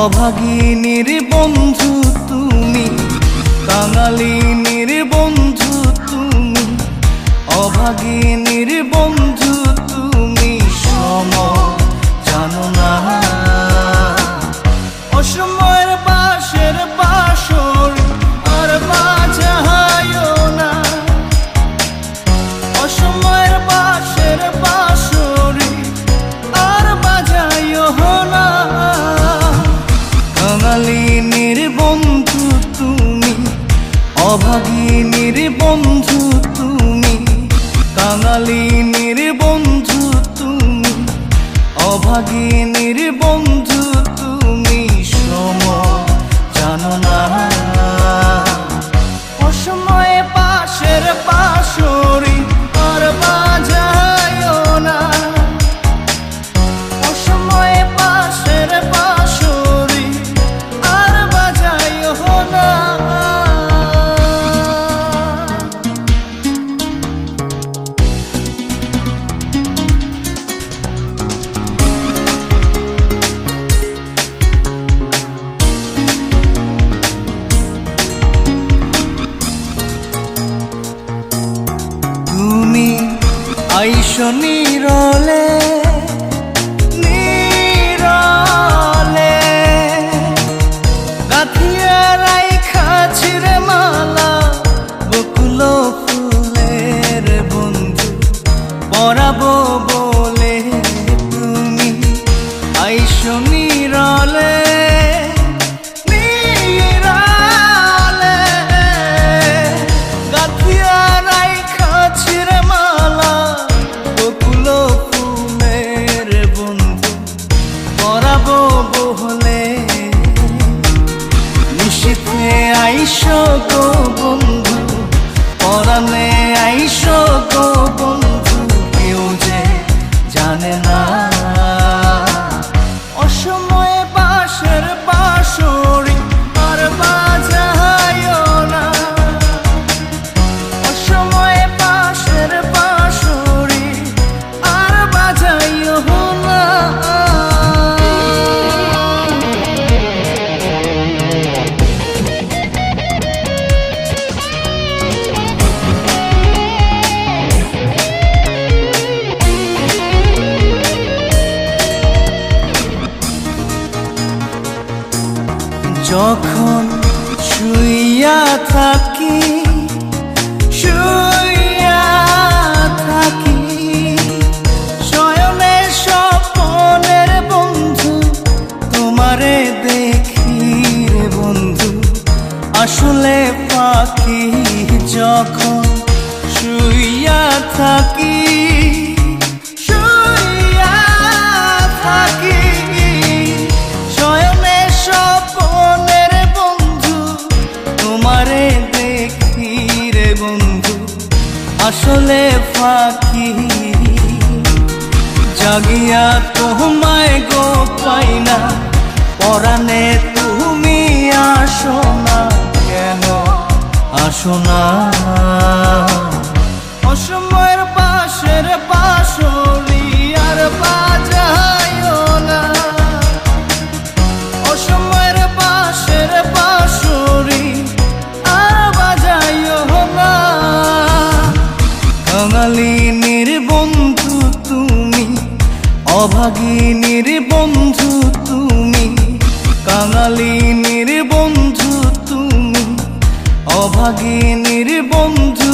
অভাগিনীর বন্ধু তুমি, কাঙালিনীর বন্ধু তুমি, অভাগিনীর বন্ধু তুমি, সম জানো না। অসময়ের বাঁশের বাঁশর আর বাজায়ও না, অসময়ের বাঁশের বাঁশরি আর বাজায়ও না। কাঙালিনীর বন্ধু তুমি, অভাগিনীর বন্ধু তুমি, কাঙালিনীর বন্ধু তুমি, অভাগিনীর বন্ধু তুমি, সম জানো না। অসময়ে পাশের পাশরি আর বাজায়ও না, অসময়ে পাশের পাশরি আর বাজায়ও না। তুমি আইসো নীরলে নীরলে, গাঁথিয়া রাইখা ছিঁড়ে মালা বকুল ফুলের বন্ধু পরাবো বলে। তুমি আইসো নীরলে নীরলে, গাঁথিয়া রাইখা ছিঁড়ে মালা বকুল ফুলের বন্ধু পরাবো বলে। নিশীথে আইসো গো বন্ধু, পরাণে আইসো গো বন্ধু, কেউ যে জানে না। অসময়ে বাঁশের বাঁশরি আর বাজায়ও না, অসময়ে বাঁশের বাঁশরি আর বাজায়ও না। যখন শুইয়া থাকি শুইয়া থাকি, শয়নে স্বপনের বন্ধু তোমারে দেখি রে বন্ধু, আসলে পাখি। যখন শুইয়া থাকি শুইয়া থাকি, শয়নে স্বপনের বন্ধু তোমারে দেখি রে বন্ধু, আসলে ফাঁকি। জাগিয়া তোমায় গো পাই না, পরাণে তুমি আসো না, কেন আসো না। অসময়ের পাশের পাশরি আর বাজায়ও না, অসময়ের পাশের পাশরি আর বাজায়ও না। কাঙালিনীর বন্ধু তুমি, অভাগিনীর বন্ধু তুমি, কাঙালিনীর বন্ধু তুমি, অভাগিনীর বন্ধু